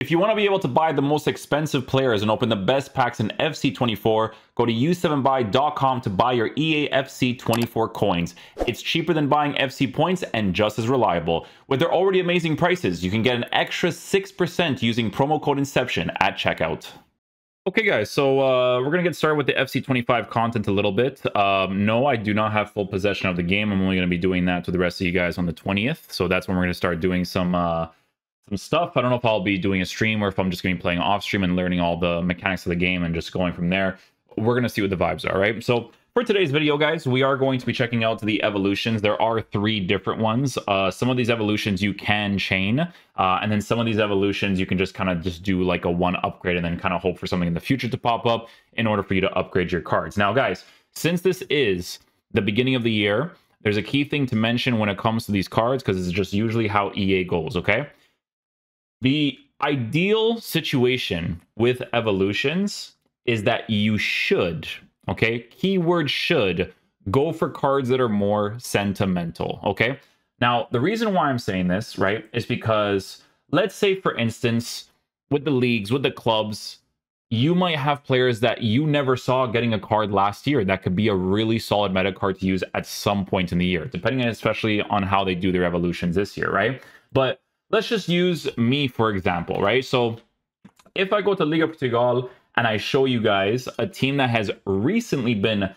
If you want to be able to buy the most expensive players and open the best packs in FC24, go to u7buy.com to buy your EAFC24 coins. It's cheaper than buying FC points and just as reliable. With their already amazing prices, you can get an extra 6% using promo code Inception at checkout. Okay guys, so we're going to get started with the FC25 content a little bit. No, I do not have full possession of the game. I'm only going to be doing that to the rest of you guys on the 20th. So that's when we're going to start doing some stuff. I don't know if I'll be doing a stream or if I'm just going to be playing off stream and learning all the mechanics of the game and just going from there. We're going to see what the vibes are, right? So for today's video, guys, we are going to be checking out the evolutions. There are 3 different ones. Some of these evolutions you can chain, and then some of these evolutions you can just kind of just do like a one upgrade and then kind of hope for something in the future to pop up in order for you to upgrade your cards. Now, guys, since this is the beginning of the year, there's a key thing to mention when it comes to these cards, because it's just usually how EA goes, okay? The ideal situation with evolutions is that you should, okay, keyword should, go for cards that are more sentimental, okay? Now, the reason why I'm saying this, right, is because let's say, for instance, with the leagues, with the clubs, you might have players that you never saw getting a card last year that could be a really solid meta card to use at some point in the year, depending on especially on how they do their evolutions this year, right? But let's just use me, for example, right? So if I go to Liga Portugal and I show you guys a team that has recently been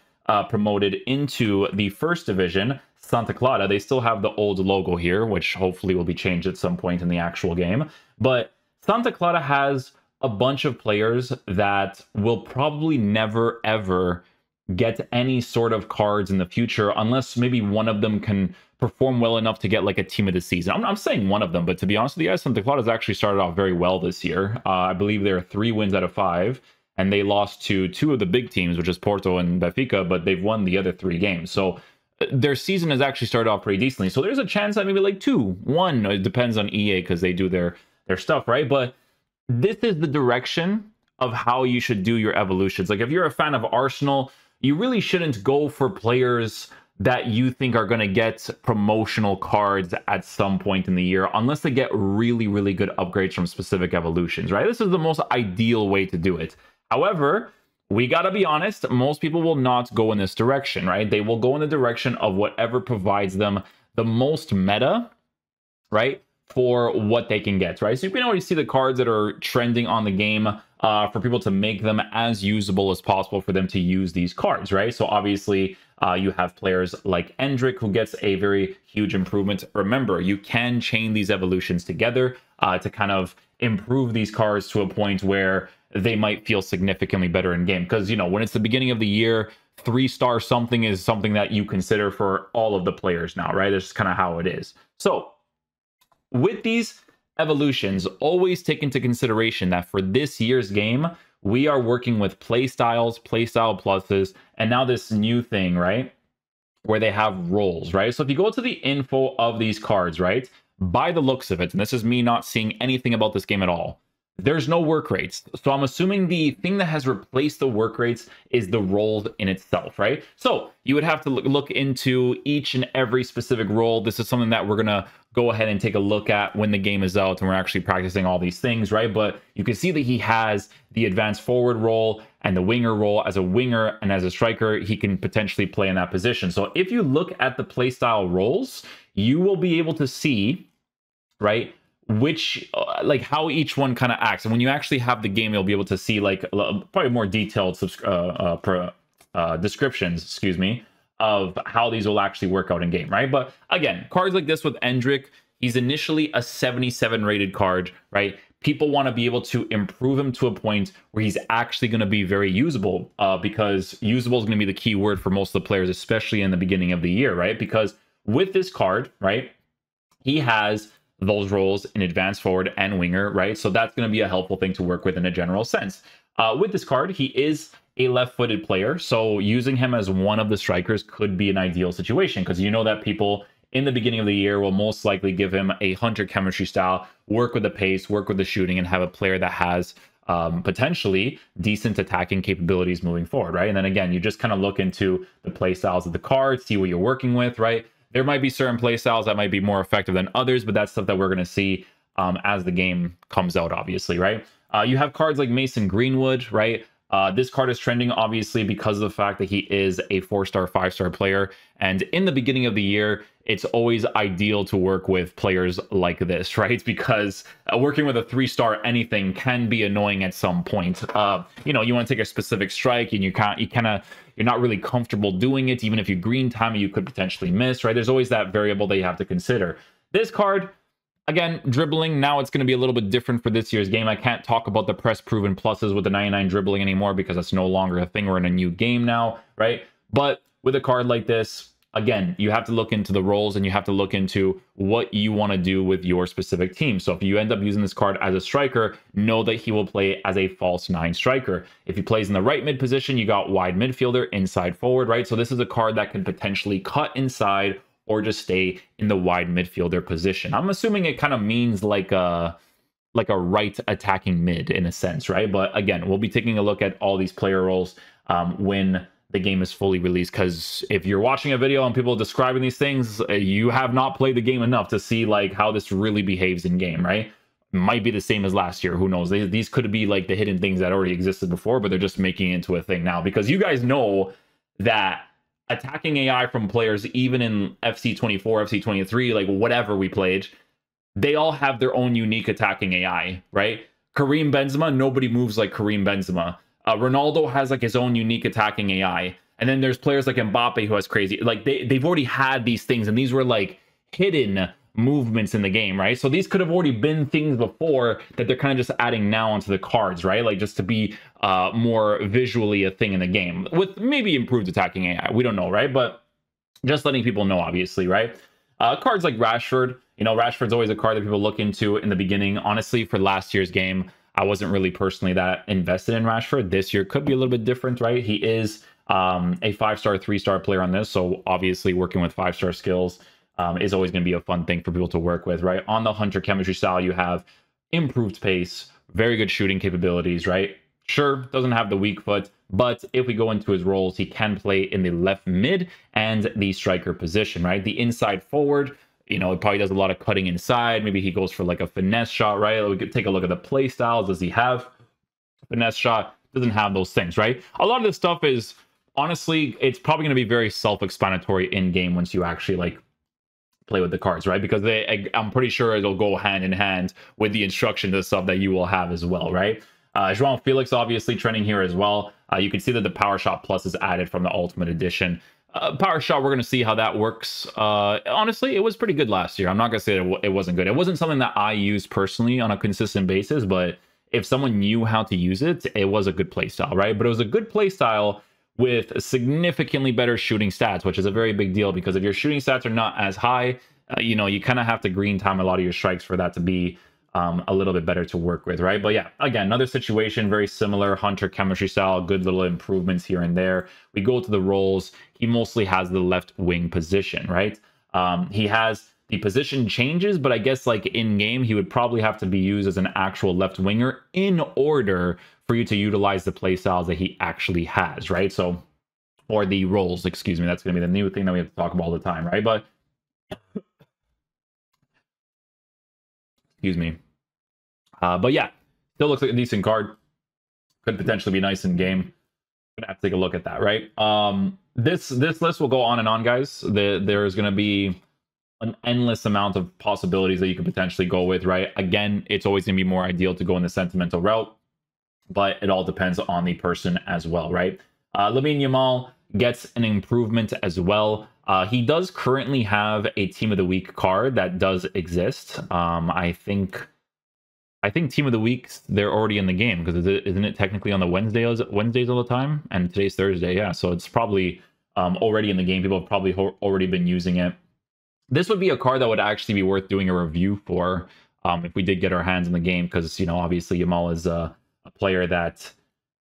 promoted into the first division, Santa Clara, they still have the old logo here, which hopefully will be changed at some point in the actual game. But Santa Clara has a bunch of players that will probably never, ever get any sort of cards in the future unless maybe one of them can perform well enough to get like a team of the season. I'm saying one of them, but to be honest with you guys, Santa Clara has actually started off very well this year. I believe there are 3 wins out of 5, and they lost to 2 of the big teams, which is Porto and Benfica, but they've won the other 3 games. So their season has actually started off pretty decently. So there's a chance that maybe like 2, 1, it depends on EA because they do their stuff, right? But this is the direction of how you should do your evolutions. Like if you're a fan of Arsenal, you really shouldn't go for players that you think are going to get promotional cards at some point in the year unless they get really, really good upgrades from specific evolutions, right? This is the most ideal way to do it. However, we got to be honest, most people will not go in this direction, right? They will go in the direction of whatever provides them the most meta, right, for what they can get, right? So you can already see the cards that are trending on the game for people to make them as usable as possible for them to use these cards, right? So obviously you have players like Endrick who gets a very huge improvement. Remember, you can chain these evolutions together to kind of improve these cards to a point where they might feel significantly better in game. Because, you know, when it's the beginning of the year, 3-star something is something that you consider for all of the players now, right? That's just kind of how it is. So with these evolutions, always take into consideration that for this year's game, we are working with playstyle pluses, and now this new thing, right, where they have roles, right? So if you go to the info of these cards, right, by the looks of it, and this is me not seeing anything about this game at all, there's no work rates. So I'm assuming the thing that has replaced the work rates is the role in itself, right? So you would have to look into each and every specific role. This is something that we're going to go ahead and take a look at when the game is out and we're actually practicing all these things, right? But you can see that he has the advanced forward role and the winger role. As a winger and as a striker, he can potentially play in that position. So if you look at the playstyle roles, you will be able to see, right, which like how each one kind of acts. And when you actually have the game, you'll be able to see like probably more detailed descriptions, excuse me, of how these will actually work out in game, right? But again, cards like this with Endrick, he's initially a 77 rated card, right? People want to be able to improve him to a point where he's actually going to be very usable, because usable is going to be the key word for most of the players, especially in the beginning of the year, right? Because with this card, right, he has those roles in advanced forward and winger, right? So that's going to be a helpful thing to work with in a general sense. With this card, he is a left-footed player, so using him as one of the strikers could be an ideal situation, because you know that people in the beginning of the year will most likely give him a hunter chemistry style, work with the pace, work with the shooting, and have a player that has potentially decent attacking capabilities moving forward, right? And then again, you just kind of look into the play styles of the card, see what you're working with, right? There might be certain play styles that might be more effective than others, but that's stuff that we're going to see as the game comes out, obviously, right? You have cards like Mason Greenwood, right? This card is trending, obviously, because of the fact that he is a 4-star, 5-star player. And in the beginning of the year, it's always ideal to work with players like this, right? Because working with a 3-star anything can be annoying at some point. You know, you want to take a specific strike and you're not really comfortable doing it. Even if you green time it, you could potentially miss, right? There's always that variable that you have to consider. This card, again, dribbling, now it's going to be a little bit different for this year's game. I can't talk about the press proven pluses with the 99 dribbling anymore because that's no longer a thing. We're in a new game now, right? But with a card like this, again, you have to look into the roles and you have to look into what you want to do with your specific team. So if you end up using this card as a striker, know that he will play as a false 9 striker. If he plays in the right mid position, you got wide midfielder, inside forward, right? So this is a card that can potentially cut inside or just stay in the wide midfielder position. I'm assuming it kind of means like a right attacking mid in a sense, right? But again, we'll be taking a look at all these player roles when the game is fully released, because if you're watching a video and people describing these things, you have not played the game enough to see like how this really behaves in game, right? Might be the same as last year, who knows? These could be like the hidden things that already existed before, but they're just making it into a thing now, because you guys know that attacking AI from players, even in FC24, FC23, like whatever we played, they all have their own unique attacking AI, right? Karim Benzema, nobody moves like Karim Benzema. Ronaldo has like his own unique attacking AI. And then there's players like Mbappe who has crazy, like they've already had these things, and these were like hidden movements in the game, right? So these could have already been things before that they're kind of just adding now onto the cards, right? Like just to be more visually a thing in the game with maybe improved attacking AI. We don't know, right? But just letting people know, obviously, right? Cards like Rashford, you know, Rashford's always a card that people look into in the beginning. Honestly, for last year's game, I wasn't really personally that invested in Rashford. This year could be a little bit different, right? He is a 5-star, 3-star player on this. So obviously working with 5-star skills is always going to be a fun thing for people to work with, right? On the Hunter chemistry style, you have improved pace, very good shooting capabilities, right? Sure, doesn't have the weak foot, but if we go into his roles, he can play in the left mid and the striker position, right? The inside forward, you know, it probably does a lot of cutting inside. Maybe he goes for like a finesse shot, right? We could take a look at the play styles. Does he have finesse shot? Doesn't have those things, right? A lot of this stuff is, honestly, it's probably going to be very self-explanatory in game once you actually like play with the cards, right? Because I'm pretty sure it'll go hand in hand with the instructions and stuff that you will have as well, right? Joao Felix obviously trending here as well. You can see that the Power Shot Plus is added from the Ultimate Edition. Power Shot, we're going to see how that works. Honestly, it was pretty good last year. I'm not going to say that it wasn't good. It wasn't something that I used personally on a consistent basis, but if someone knew how to use it, it was a good playstyle, right? But it was a good playstyle with significantly better shooting stats, which is a very big deal, because if your shooting stats are not as high, you know, you kind of have to green time a lot of your strikes for that to be a little bit better to work with, right? But yeah, again, another situation, very similar, Hunter chemistry style, good little improvements here and there. We go to the roles. He mostly has the left wing position, right? He has the position changes, but I guess like in game, he would probably have to be used as an actual left winger in order for you to utilize the play styles that he actually has, right? So, or the roles, excuse me. That's going to be the new thing that we have to talk about all the time, right? But excuse me. But yeah, still looks like a decent card. Could potentially be nice in game. Gonna have to take a look at that, right? This list will go on and on, guys. There's gonna be an endless amount of possibilities that you could potentially go with, right? Again, it's always gonna be more ideal to go in the sentimental route, but it all depends on the person as well, right? Lamine Yamal gets an improvement as well. He does currently have a Team of the Week card that does exist. I think Team of the Weeks, they're already in the game, because isn't it technically on the Wednesdays all the time? And today's Thursday, yeah. So it's probably already in the game. People have probably already been using it. This would be a card that would actually be worth doing a review for if we did get our hands in the game, because, you know, obviously Yamal is a player that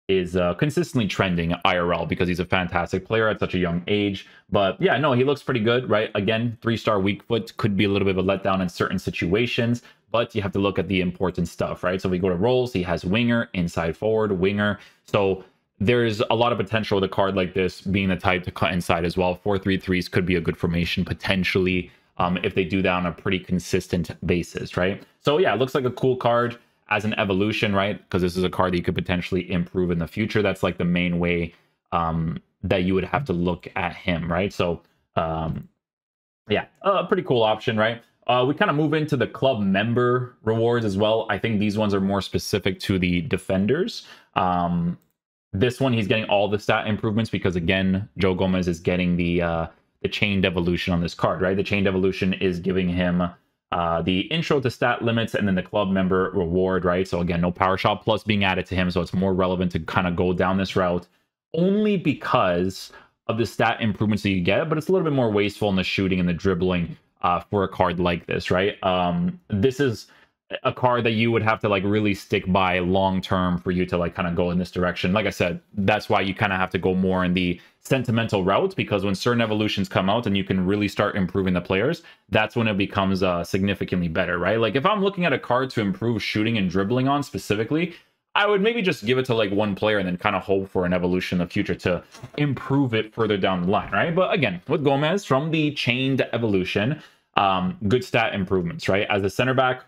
is consistently trending IRL because he's a fantastic player at such a young age. But yeah, no, he looks pretty good, right? Again, 3-star weak foot could be a little bit of a letdown in certain situations, but you have to look at the important stuff, right? So if we go to roles, he has winger, inside forward, winger. So there's a lot of potential with a card like this being the type to cut inside as well. 4-3-3s could be a good formation potentially. if they do that on a pretty consistent basis, right? So yeah, it looks like a cool card as an evolution, right? Because this is a card that you could potentially improve in the future. That's like the main way that you would have to look at him, right? So yeah, a pretty cool option, right? We kind of move into the club member rewards as well. I think these ones are more specific to the defenders. This one, he's getting all the stat improvements because, again, Joe Gomez is getting the chained evolution on this card, right? The chained evolution is giving him the intro to stat limits and then the club member reward, right? So again, no power shot plus being added to him, so it's more relevant to kind of go down this route only because of the stat improvements that you get, but it's a little bit more wasteful in the shooting and the dribbling for a card like this, right? This is a card that you would have to like really stick by long term for you to like kind of go in this direction. Like I said, that's why you kind of have to go more in the sentimental route, because when certain evolutions come out and you can really start improving the players, that's when it becomes significantly better, right? Like if I'm looking at a card to improve shooting and dribbling on specifically, I would maybe just give it to like one player and then kind of hope for an evolution in the future to improve it further down the line, right? But again, with Gomez from the chained evolution, good stat improvements, right? As a center back,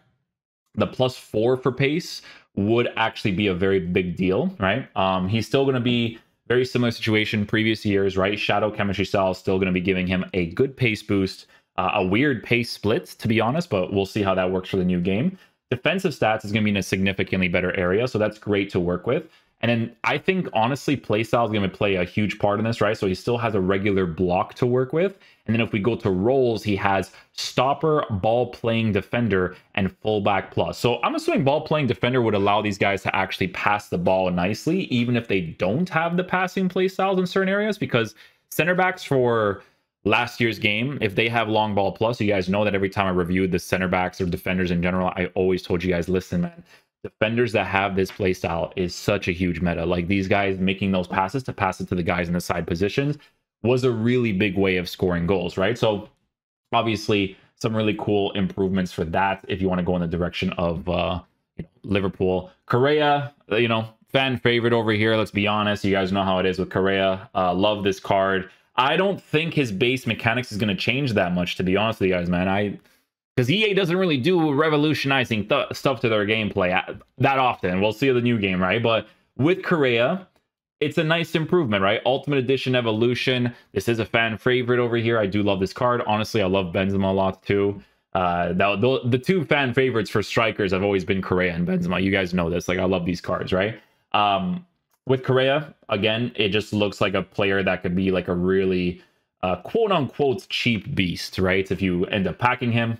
the +4 for pace would actually be a very big deal, right? He's still going to be very similar situation previous years, right? Shadow chemistry style is still going to be giving him a good pace boost, a weird pace split, to be honest, but we'll see how that works for the new game. Defensive stats is going to be in a significantly better area, so that's great to work with. And then I think, honestly, playstyle is going to play a huge part in this, right? So he still has a regular block to work with. And then if we go to roles, he has stopper, ball-playing defender, and fullback plus. So I'm assuming ball-playing defender would allow these guys to actually pass the ball nicely, even if they don't have the passing playstyles in certain areas, because center backs for last year's game, if they have long ball plus, you guys know that every time I reviewed the center backs or defenders in general, I always told you guys, listen, man, defenders that have this play style is such a huge meta. Like these guys making those passes to pass it to the guys in the side positions was a really big way of scoring goals, right? So obviously some really cool improvements for that if you want to go in the direction of Liverpool. Correa, fan favorite over here. Let's be honest. You guys know how it is with Correa. Love this card. I don't think his base mechanics is going to change that much, to be honest with you guys, man. Because EA doesn't really do revolutionizing stuff to their gameplay that often. We'll see the new game, right? But with Correa, it's a nice improvement, right? Ultimate Edition Evolution. This is a fan favorite over here. I do love this card. Honestly, I love Benzema a lot too. The two fan favorites for strikers have always been Correa and Benzema. You guys know this. Like, I love these cards, right? With Correa, again, it just looks like a player that could be like a really quote-unquote cheap beast, right? If you end up packing him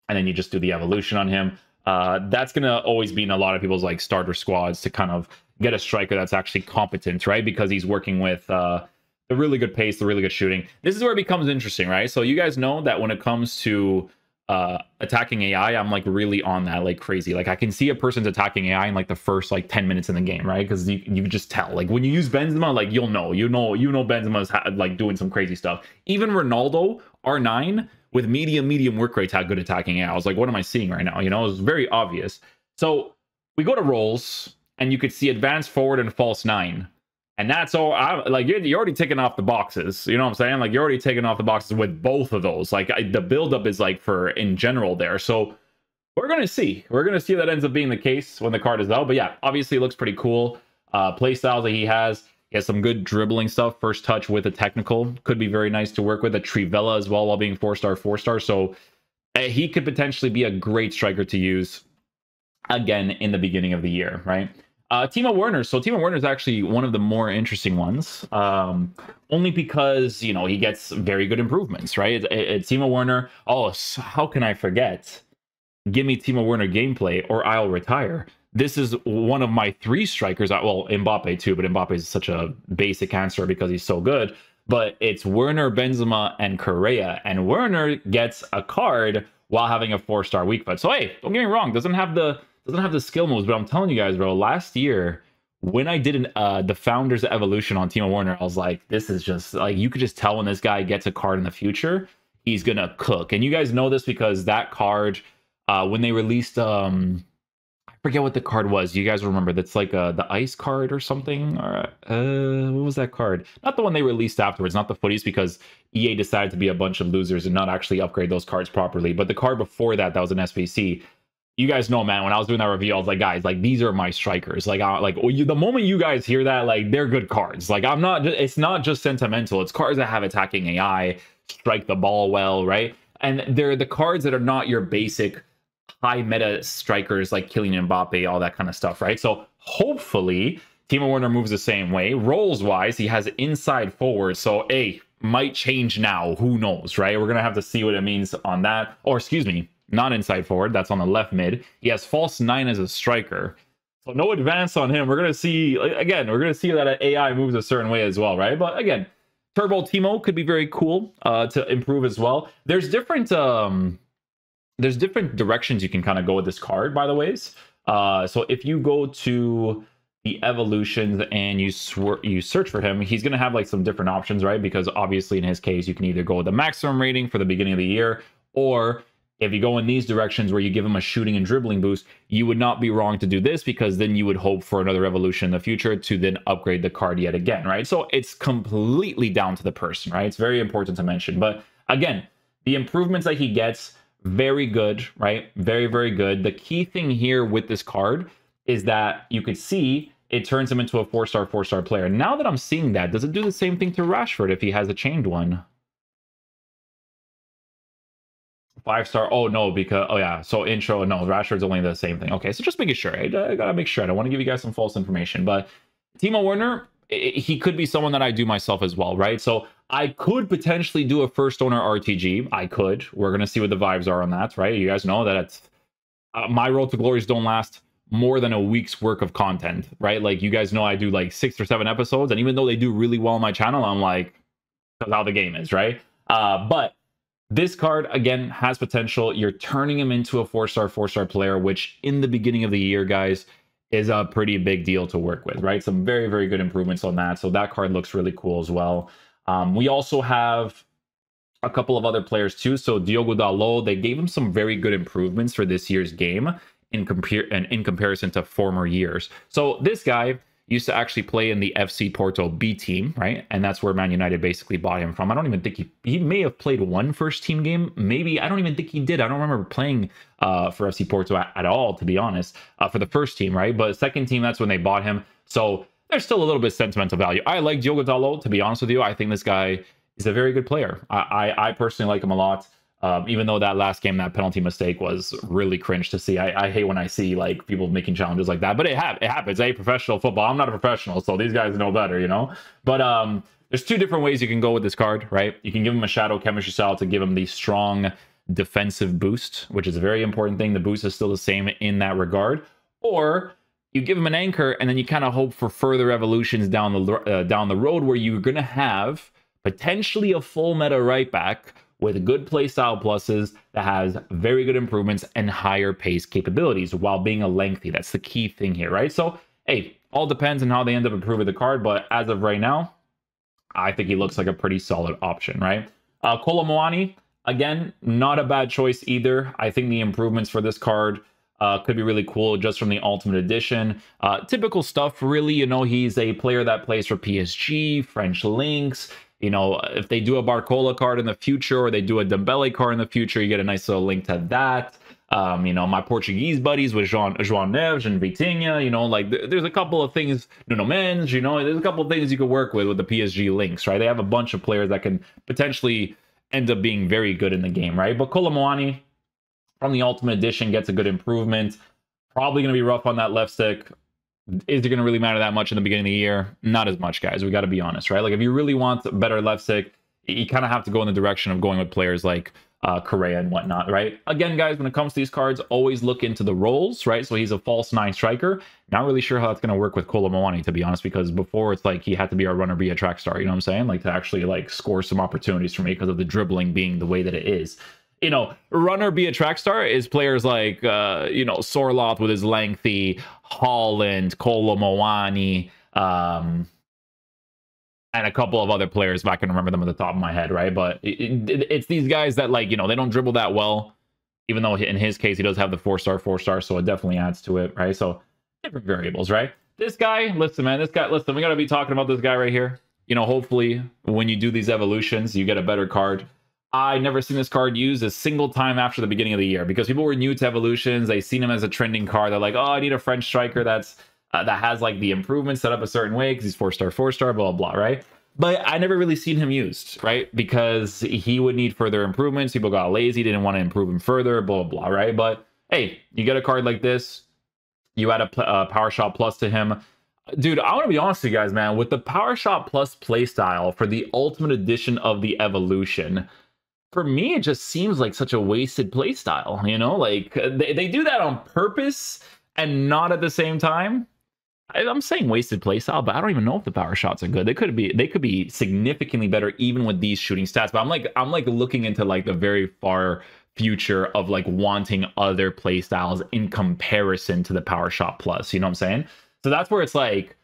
and then you just do the evolution on him, that's going to always be in a lot of people's like starter squads to kind of get a striker that's actually competent, right? Because he's working with the really good pace, the really good shooting. This is where it becomes interesting, right? So you guys know that when it comes to attacking AI, I'm like really on that like crazy. Like I can see a person's attacking AI in like the first like 10 minutes in the game, right? Because you can just tell. Like when you use Benzema, like you know Benzema's like doing some crazy stuff. Even Ronaldo R9 with medium work rates had good attacking AI. I was like, what am I seeing right now? It was very obvious. So we go to roles and you could see advanced forward and false 9. And that's all. Like you're already taking off the boxes. You know what I'm saying? Like you're already taking off the boxes with both of those. Like the buildup is like for in general there. So we're gonna see. We're gonna see if that ends up being the case when the card is out. But yeah, obviously it looks pretty cool. Play styles that he has. He has some good dribbling stuff. First touch with a technical could be very nice to work with. A Trivela as well while being 4-star. So he could potentially be a great striker to use again in the beginning of the year, right? Timo Werner. So Timo Werner is actually one of the more interesting ones, only because, he gets very good improvements, right? It's Timo Werner. Oh, how can I forget? Give me Timo Werner gameplay or I'll retire. This is one of my 3 strikers. Well, Mbappe too, but Mbappe is such a basic answer because he's so good. But it's Werner, Benzema, and Correa. And Werner gets a card while having a 4-star weak foot. So hey, don't get me wrong, doesn't have the skill moves, but I'm telling you guys, bro, last year when I did the Founders Evolution on Timo Werner, I was like, this is just like, you could just tell when this guy gets a card in the future, he's gonna cook. And you guys know this because that card, when they released, I forget what the card was. You guys remember? That's like the ice card or something. Or what was that card? Not the one they released afterwards. Not the footies, because EA decided to be a bunch of losers and not actually upgrade those cards properly. But the card before that, that was an SBC. You guys know, man, when I was doing that review, I was like, guys, like, these are my strikers. Like, the moment you guys hear that, like, they're good cards. Like, it's not just sentimental. It's cards that have attacking AI, strike the ball well, right? And they're the cards that are not your basic high meta strikers like Kylian Mbappe, all that kind of stuff, right? So hopefully Timo Werner moves the same way. Roles wise, he has inside forward, so might change now. Who knows, right? We're gonna have to see what it means on that. Or excuse me, not inside forward. That's on the left mid. He has false 9 as a striker, so no advance on him. We're gonna see again. We're gonna see that AI moves a certain way as well, right? But again, Turbo Timo could be very cool to improve as well. There's different directions you can kind of go with this card, by the ways. So if you go to the evolutions and you search for him, he's going to have like some different options, right? Because obviously in his case, you can either go with the maximum rating for the beginning of the year, or if you go in these directions where you give him a shooting and dribbling boost, you would not be wrong to do this, because then you would hope for another evolution in the future to then upgrade the card yet again, right? So it's completely down to the person, right? It's very important to mention. But again, the improvements that he gets, very good, right? Very, very good. The key thing here with this card is that you could see it turns him into a 4-star player. Now that I'm seeing that, does it do the same thing to Rashford if he has a chained one? 5-star. Oh no, because yeah. So intro, no, Rashford's only the same thing. Okay, so just making sure. I gotta make sure. I don't want to give you guys some false information. But Timo Werner, he could be someone that I do myself as well, right? So I could potentially do a first owner RTG. I could. We're gonna see what the vibes are on that, right? You guys know that it's my road to glories don't last more than a week's work of content, right? Like, you guys know I do like 6 or 7 episodes, and even though they do really well on my channel, I'm like, that's how the game is, right? But this card, again, has potential. You're turning him into a 4-star player, which in the beginning of the year, guys, is a pretty big deal to work with, right? Some very, very good improvements on that. So that card looks really cool as well. We also have a couple of other players too. So Diogo Dalot, they gave him some very good improvements for this year's game in comparison to former years. So this guy used to actually play in the FC Porto B team, right? And that's where Man United basically bought him from. I don't even think he may have played one first team game. Maybe, I don't even think he did. I don't remember playing for FC Porto at all, to be honest, for the first team, right? But second team, that's when they bought him. So there's still a little bit of sentimental value. I like Diogo Dalot, to be honest with you. I think this guy is a very good player. I personally like him a lot. Even though that last game, that penalty mistake was really cringe to see. I hate when I see like people making challenges like that, but it happens. Professional football. I'm not a professional, so these guys know better, you know. But there's 2 different ways you can go with this card, right? You can give him a shadow chemistry style to give him the strong defensive boost, which is a very important thing. The boost is still the same in that regard. Or you give him an anchor, and then you kind of hope for further evolutions down the road, where you're gonna have potentially a full meta right back with good playstyle pluses that has very good improvements and higher pace capabilities while being a lengthy. That's the key thing here, right? So, hey, all depends on how they end up improving the card, but as of right now, I think he looks like a pretty solid option, right? Kolo Muani, again, not a bad choice either. I think the improvements for this card could be really cool just from the Ultimate Edition. Typical stuff, really. You know, he's a player that plays for PSG, French Links. You know, if they do a Barcola card in the future, or they do a Dembele card in the future, you get a nice little link to that. You know, my Portuguese buddies with João Neves and Vitinha, you know, like there's a couple of things, Nuno Mendes, you know, there's a couple of things you could work with the PSG links, right? They have a bunch of players that can potentially end up being very good in the game, right? But Kolo Muani from the Ultimate Edition gets a good improvement. Probably going to be rough on that left stick. Is it going to really matter that much in the beginning of the year? Not as much, guys. We got to be honest, right? Like, if you really want a better left stick, you kind of have to go in the direction of going with players like Correa and whatnot, right? Again, guys, when it comes to these cards, always look into the roles, right? So he's a false 9 striker. Not really sure how that's going to work with Kolo Muani, to be honest, because before it's like he had to be a runner, be a track star, you know what I'm saying? Like, to actually like score some opportunities for me because of the dribbling being the way that it is. You know, runner be a track star is players like, you know, Sorloth with his lengthy, Holland, Kolo Muani, and a couple of other players, if I can remember them at the top of my head, right? But it's these guys that, like, you know, they don't dribble that well. even though in his case, he does have the 4-star, 4-star, so it definitely adds to it, right? So different variables, right? This guy, listen, man, listen, we got to be talking about this guy right here. You know, hopefully when you do these evolutions, you get a better card. I never seen this card used a single time after the beginning of the year because people were new to evolutions. They seen him as a trending card. They're like, oh, I need a French striker that has like the improvements set up a certain way because he's 4-star, 4-star, blah, blah, blah, right? But I never really seen him used, right? Because he would need further improvements. People got lazy, didn't want to improve him further, blah, blah, blah, right? But hey, you get a card like this. You add a Power Shot Plus to him. Dude, I want to be honest with you guys, man. With the Power Shot Plus playstyle for the Ultimate Edition of the Evolution, for me, it just seems like such a wasted playstyle, you know? Like, they do that on purpose and not at the same time. I'm saying wasted playstyle, but I don't even know if the power shots are good. They could be significantly better even with these shooting stats. But I'm like looking into like the very far future of like wanting other playstyles in comparison to the power shot plus. You know what I'm saying? So that's where it's like,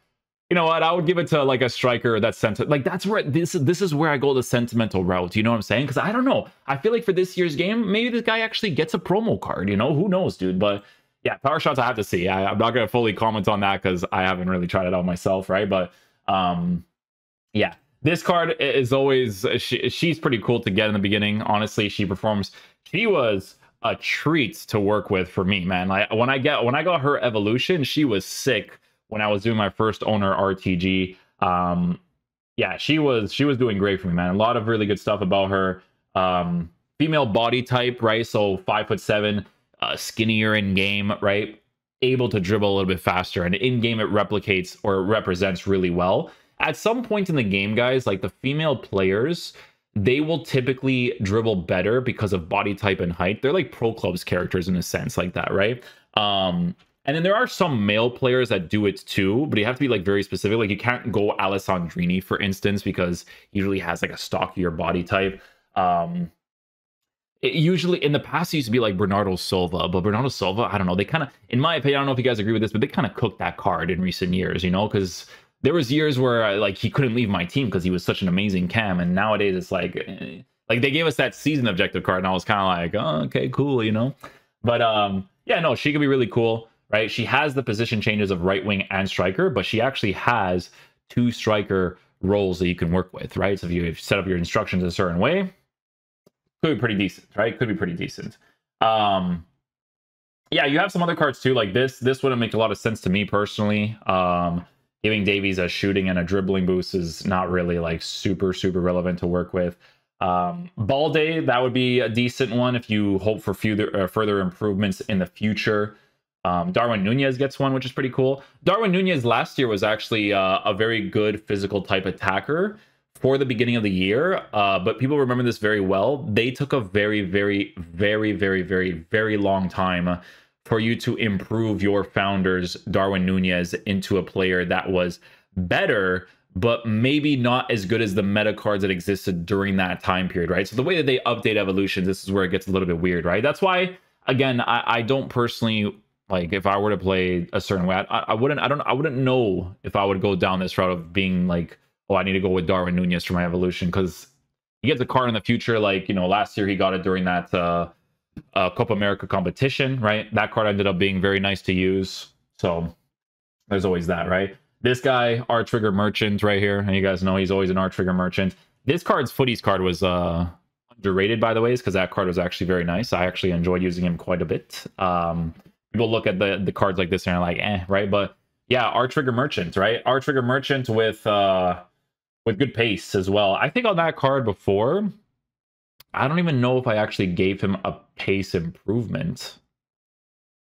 you know what? I would give it to like a striker that's like that's where this is where I go the sentimental route. You know what I'm saying? Because I don't know. I feel like for this year's game, maybe this guy actually gets a promo card. You know, who knows, dude? But yeah, power shots I have to see. I'm not going to fully comment on that because I haven't really tried it out myself, right? But yeah, this card is always, she's pretty cool to get in the beginning. Honestly, she was a treat to work with for me, man. Like when I got her evolution, she was sick when I was doing my first owner RTG. Yeah, she was doing great for me, man. A lot of really good stuff about her. Female body type, right? So 5'7". Skinnier in game, right? Able to dribble a little bit faster, and in game it replicates or represents really well. At some point in the game, guys, like the female players, they will typically dribble better because of body type and height. They're like pro clubs characters in a sense like that, right? And then there are some male players that do it too, but you have to be like very specific. Like you can't go Alessandrini, for instance, because he really has like a stockier body type. It usually in the past it used to be like Bernardo Silva, but Bernardo Silva, I don't know, they kind of, in my opinion, I don't know if you guys agree with this, but they kind of cooked that card in recent years, you know, because there was years where like he couldn't leave my team because he was such an amazing cam, and nowadays it's like they gave us that season objective card and I was kind of like, oh, okay, cool, you know. But yeah, no, she could be really cool, right? She has the position changes of right wing and striker, but she actually has 2 striker roles that you can work with, right? So if you set up your instructions a certain way, could be pretty decent, right? Could be pretty decent. Yeah, you have some other cards too. Like this wouldn't make a lot of sense to me personally. Giving Davies a shooting and a dribbling boost is not really like super relevant to work with. Balde, that would be a decent one if you hope for further improvements in the future. Darwin Nunez gets one, which is pretty cool. Darwin Nunez last year was actually a very good physical type attacker for the beginning of the year, but people remember this very well. They took a very long time for you to improve your founders Darwin Nunez into a player that was better, but maybe not as good as the meta cards that existed during that time period, right? So the way that they update evolutions, this is where it gets a little bit weird, right? That's why, again, I don't personally, like, if I were to play a certain way, I wouldn't know if I would go down this route of being like, oh, I need to go with Darwin Nunez for my evolution, because he gets a card in the future. Like, you know, last year he got it during that Copa America competition, right? That card ended up being very nice to use. So there's always that, right? This guy, R Trigger Merchant right here, and you guys know he's always an R Trigger Merchant. This card's footies card was underrated, by the way, because that card was actually very nice. I actually enjoyed using him quite a bit. People look at the cards like this and are like, eh, right? But yeah, R Trigger Merchant, right? R Trigger Merchant with good pace as well. I think on that card before, I don't even know if I actually gave him a pace improvement.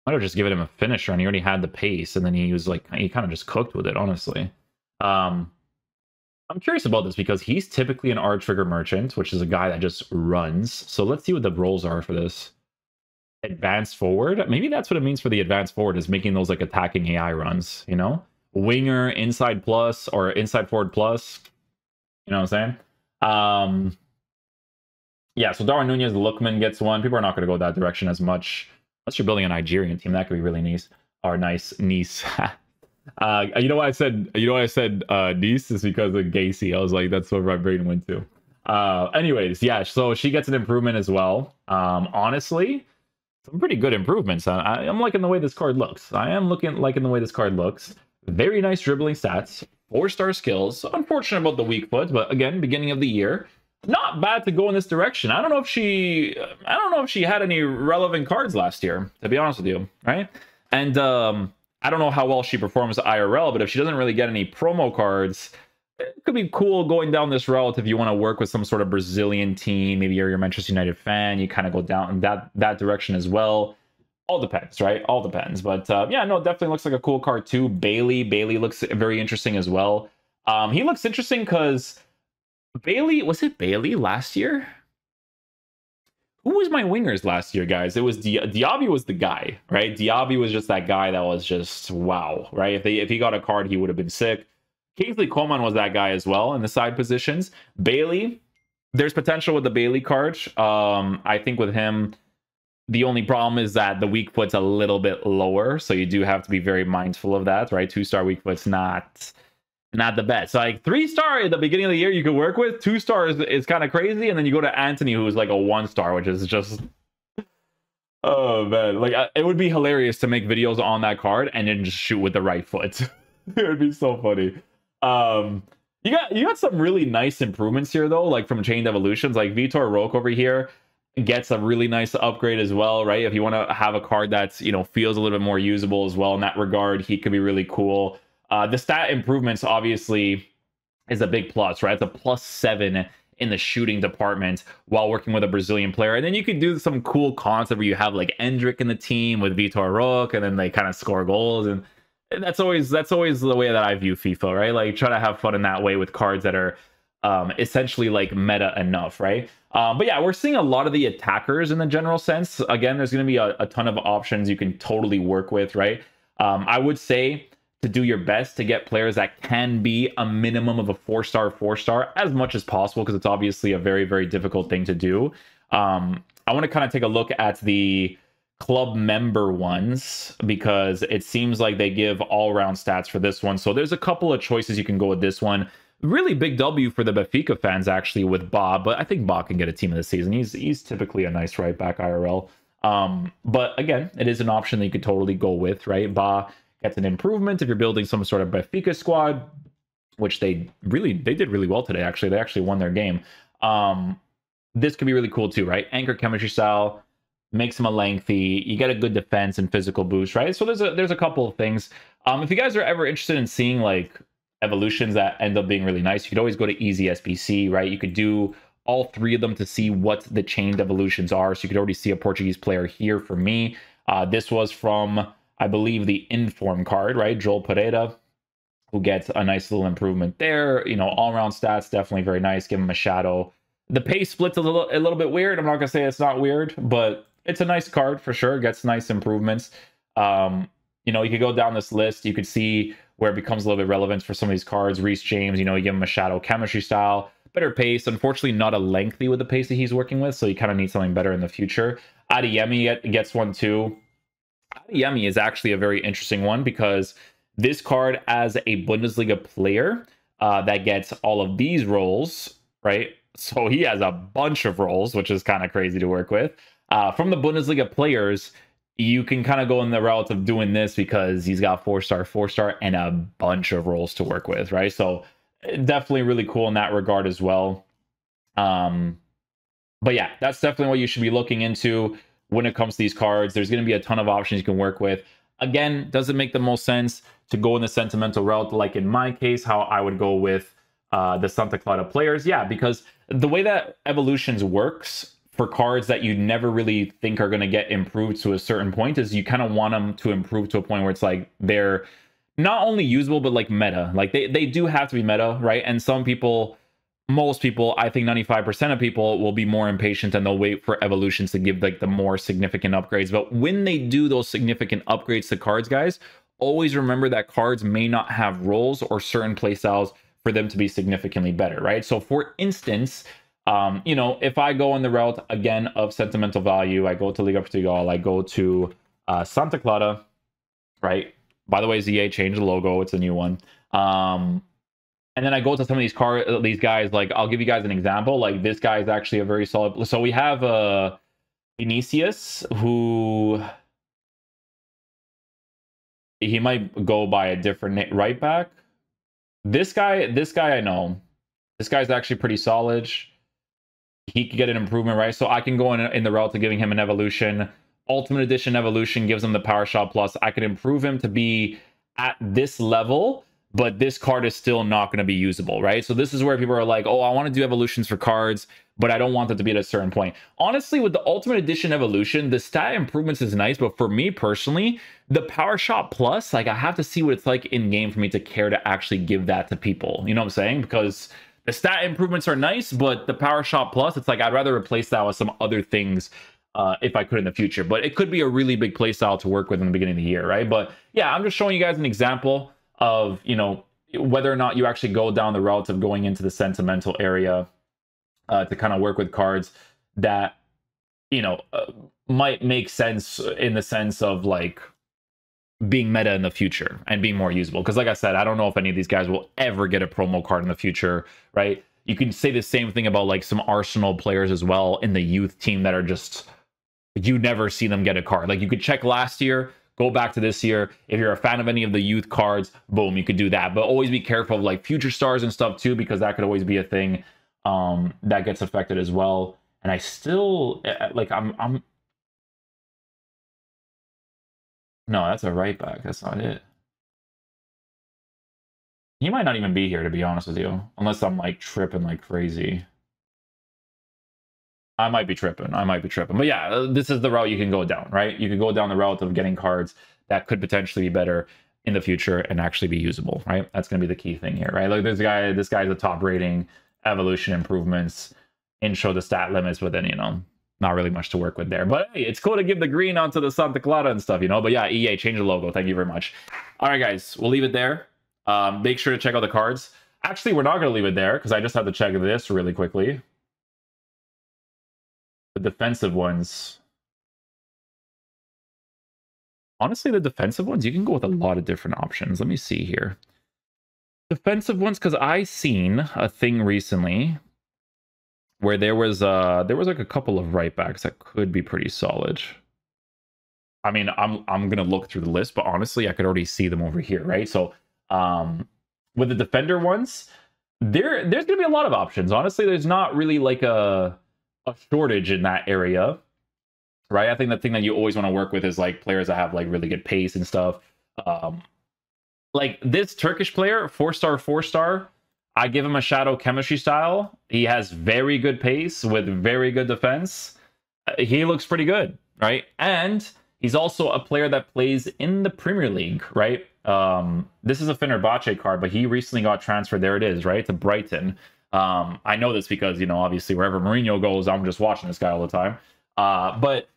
I might have just given him a finisher, and he already had the pace, and then he was like, he kind of just cooked with it, honestly. I'm curious about this because he's typically an R Trigger Merchant, which is a guy that just runs. So let's see what the roles are for this. Advanced forward. Maybe that's what it means for the advanced forward, is making those like attacking AI runs, you know? Winger, inside plus, or inside forward plus. You know what I'm saying? Yeah, so Darwin Nunez, Lookman gets one. People are not going to go that direction as much. Unless you're building a Nigerian team, that could be really nice. Or nice. Nice. You know why I said niece is because of Gacy. I was like, that's where my brain went to. Anyways, yeah, so she gets an improvement as well. Honestly, some pretty good improvements. I'm liking the way this card looks. I am liking the way this card looks. Very nice dribbling stats, 4-star skills. Unfortunate about the weak foot, but again, beginning of the year, not bad to go in this direction. I don't know if she had any relevant cards last year, to be honest with you, right? And I don't know how well she performs IRL, but if she doesn't really get any promo cards, it could be cool going down this route if you want to work with some sort of Brazilian team. Maybe you're a Manchester United fan, you kind of go down that direction as well. All depends, right? All depends. But yeah, no, it definitely looks like a cool card too. Bailey looks very interesting as well. He looks interesting because was it Bailey last year? Who was my wingers last year, guys? It was Diaby was the guy, right? Diaby was just that guy that was just wow, right? If he got a card, he would have been sick. Kingsley Coman was that guy as well in the side positions. Bailey, there's potential with the Bailey card. I think with him, the only problem is that the weak foot's a little bit lower, so you do have to be very mindful of that, right? 2-star weak foot's not the best. So like 3-star at the beginning of the year you could work with. 2-star is kind of crazy, and then you go to Anthony, who's like a 1-star, which is just oh man, like it would be hilarious to make videos on that card and then just shoot with the right foot. It would be so funny. You got some really nice improvements here though, like from Chained Evolutions, like Vitor Roque over here gets a really nice upgrade as well, right? If you want to have a card that's, you know, feels a little bit more usable as well in that regard, he could be really cool. The stat improvements obviously is a big plus, right? It's a +7 in the shooting department while working with a Brazilian player. And then you could do some cool concept where you have like Endrick in the team with Vitor Roque, and then they kind of score goals. And that's always the way that I view FIFA, right? Like try to have fun in that way with cards that are essentially like meta enough, right? But yeah, we're seeing a lot of the attackers in the general sense. Again, there's going to be a ton of options you can totally work with, right? I would say to do your best to get players that can be a minimum of a 4-star as much as possible, because it's obviously a very, very difficult thing to do. I want to kind of take a look at the club member ones because it seems like they give all-round stats for this one. So there's a couple of choices you can go with this one. Really big W for the Benfica fans actually with Bob, but I think Bob can get a team of the season. He's typically a nice right back IRL. But again, it is an option that you could totally go with, right? Ba gets an improvement if you're building some sort of Benfica squad, which they did really well today. Actually, they actually won their game. This could be really cool too, right? Anchor chemistry style makes him a lengthy. You get a good defense and physical boost, right? So there's a couple of things. If you guys are ever interested in seeing like evolutions that end up being really nice, you could always go to Easy SBC, right? You could do all 3 of them to see what the chained evolutions are. So you could already see a Portuguese player here for me. This was from, I believe, the Inform card, right? Joel Pereira, who gets a nice little improvement there. You know, all-around stats, definitely very nice. Give him a shadow. The pace split's a little bit weird. I'm not going to say it's not weird, but it's a nice card for sure. Gets nice improvements. You know, you could go down this list. You could see where it becomes a little bit relevant for some of these cards. Reece James, you know, you give him a shadow chemistry style, better pace. Unfortunately, not a lengthy with the pace that he's working with, so you kind of need something better in the future. Adeyemi gets one too. Adeyemi is actually a very interesting one because this card as a Bundesliga player that gets all of these roles, right? So he has a bunch of roles, which is kind of crazy to work with. From the Bundesliga players, you can kind of go in the route of doing this because he's got 4-star, and a bunch of roles to work with, right? So definitely really cool in that regard as well. But yeah, that's definitely what you should be looking into when it comes to these cards. There's going to be a ton of options you can work with. Again, does it make the most sense to go in the sentimental route, like in my case, how I would go with the Santa Clara players? Yeah, because the way that Evolutions works for cards that you never really think are going to get improved to a certain point is you kind of want them to improve to a point where it's like they're not only usable, but like meta. Like they do have to be meta, right? And some people, most people, I think 95% of people will be more impatient and they'll wait for Evolutions to give like the more significant upgrades. But when they do those significant upgrades to cards, guys, always remember that cards may not have roles or certain playstyles for them to be significantly better, right? So for instance, you know, if I go on the route again of sentimental value, I go to Liga Portugal, I go to Santa Clara, right? By the way, ZA changed the logo, it's a new one. And then I go to some of these guys, like I'll give you guys an example. Like this guy is actually a very solid. So we have Vinicius, who he might go by a different right back. This guy I know. This guy's actually pretty solid. He could get an improvement, right? So I can go in the route to giving him an evolution. Ultimate Edition evolution gives him the Power Shot Plus. I could improve him to be at this level, but this card is still not going to be usable, right? So this is where people are like, oh, I want to do evolutions for cards, but I don't want them to be at a certain point. Honestly, with the Ultimate Edition evolution, the stat improvements is nice, but for me personally, the Power Shot Plus, like I have to see what it's like in game for me to care to actually give that to people. You know what I'm saying? Because the stat improvements are nice, but the Power Shot Plus, it's like I'd rather replace that with some other things if I could in the future. But it could be a really big playstyle to work with in the beginning of the year, right? But yeah, I'm just showing you guys an example of, you know, whether or not you actually go down the route of going into the sentimental area to kind of work with cards that, you know, might make sense in the sense of like being meta in the future and being more usable. Because like I said, I don't know if any of these guys will ever get a promo card in the future, right? You can say the same thing about like some Arsenal players as well in the youth team that are just, you never see them get a card. Like you could check last year, go back to this year. If you're a fan of any of the youth cards, boom, you could do that. But always be careful of like future stars and stuff too, because that could always be a thing that gets affected as well. And I still like I'm no, that's a right back. That's not it. He might not even be here, to be honest with you, unless I'm like tripping like crazy. I might be tripping. But yeah, this is the route you can go down, right? You could go down the route of getting cards that could potentially be better in the future and actually be usable, right? That's going to be the key thing here, right? Like this guy's a top rating, evolution improvements, intro to stat limits, but then, you know, not really much to work with there. But hey, it's cool to give the green onto the Santa Clara and stuff, you know? But yeah, EA, change the logo. Thank you very much. All right, guys, we'll leave it there. Make sure to check out the cards. Actually, we're not going to leave it there because I just have to check this really quickly. The defensive ones. Honestly, the defensive ones, you can go with a lot of different options. Let me see here. Defensive ones, because I seen a thing recently where there was like a couple of right backs that could be pretty solid. I mean, I'm gonna look through the list, but honestly, I could already see them over here, right? So with the defender ones, there's gonna be a lot of options. Honestly, there's not really like a shortage in that area, right? I think the thing that you always want to work with is like players that have like really good pace and stuff. Like this Turkish player, 4-star, I give him a shadow chemistry style. He has very good pace with very good defense. He looks pretty good, right? And he's also a player that plays in the Premier League, right? This is a Fenerbahce card, but he recently got transferred. There it is, right? To Brighton. I know this because, you know, obviously wherever Mourinho goes, I'm just watching this guy all the time. But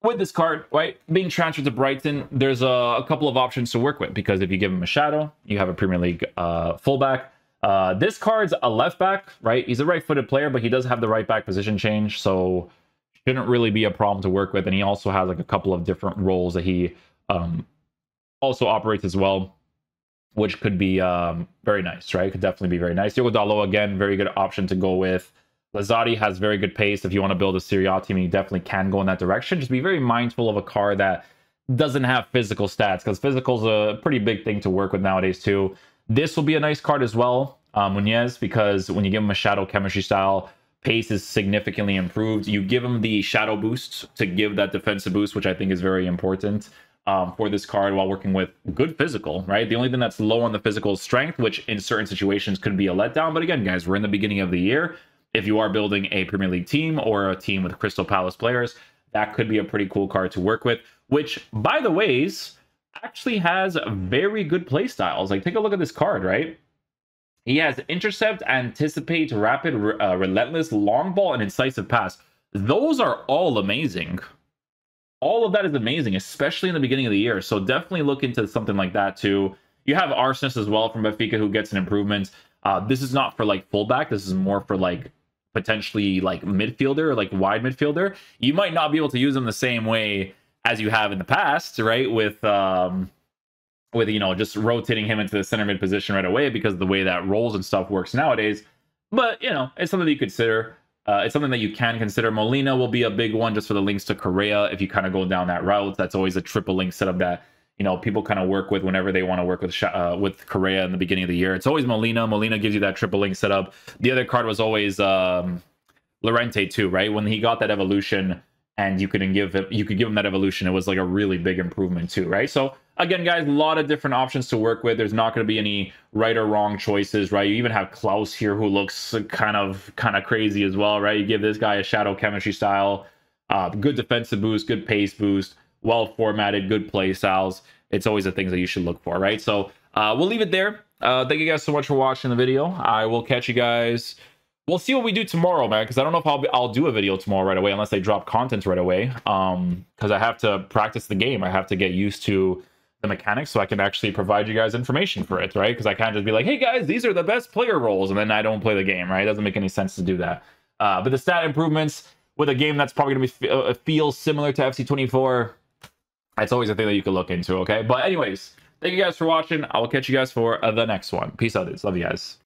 with this card, right, being transferred to Brighton, there's a couple of options to work with, because if you give him a shadow, you have a Premier League fullback. This card's a left back, right? He's a right-footed player, but he does have the right back position change, so shouldn't really be a problem to work with. And he also has like a couple of different roles that he also operates as well, which could be very nice, right? Could definitely be very nice. Diogo Dalot, again, very good option to go with. Lazati has very good pace. If you want to build a Serie A team, you definitely can go in that direction. Just be very mindful of a card that doesn't have physical stats, because physical is a pretty big thing to work with nowadays too. This will be a nice card as well, Munez, because when you give him a shadow chemistry style, pace is significantly improved. You give him the shadow boost to give that defensive boost, which I think is very important for this card, while working with good physical, right? The only thing that's low on the physical is strength, which in certain situations could be a letdown. But again, guys, we're in the beginning of the year. If you are building a Premier League team or a team with Crystal Palace players, that could be a pretty cool card to work with, which, by the ways, actually has very good play styles. Like, take a look at this card, right? He has intercept, anticipate, rapid, relentless, long ball, and incisive pass. Those are all amazing. All of that is amazing, especially in the beginning of the year. So definitely look into something like that too. You have Arsenis as well from Benfica, who gets an improvement. This is not for like fullback. This is more for like potentially like midfielder or like wide midfielder. You might not be able to use them the same way as you have in the past, right? With you know, just rotating him into the center mid position right away, because of the way that roles and stuff works nowadays. But, you know, it's something that you consider. it's something that you can consider. Molina will be a big one just for the links to Correa if you kind of go down that route. That's always a triple link setup that, you know, people kind of work with whenever they want to work with Correa in the beginning of the year. It's always Molina. Molina gives you that triple link setup. The other card was always Lorente too, right? When he got that evolution and you could give him that evolution, it was like a really big improvement too, right? So again, guys, a lot of different options to work with. There's not going to be any right or wrong choices, right? You even have Klaus here, who looks kind of crazy as well, right? You give this guy a shadow chemistry style, good defensive boost, good pace boost, well formatted, good play styles. It's always the things that you should look for, right? So we'll leave it there. Thank you guys so much for watching the video. I will catch you guys. We'll see what we do tomorrow, man, because I don't know if I'll do a video tomorrow right away unless they drop content right away. Because I have to practice the game. I have to get used to the mechanics so I can actually provide you guys information for it, right? Because I can't just be like, hey guys, these are the best player roles, and then I don't play the game, right? It doesn't make any sense to do that. But the stat improvements with a game that's probably going to feel similar to FC24, that's always a thing that you can look into, okay? But anyways, thank you guys for watching. I will catch you guys for the next one. Peace out, dudes. Love you guys.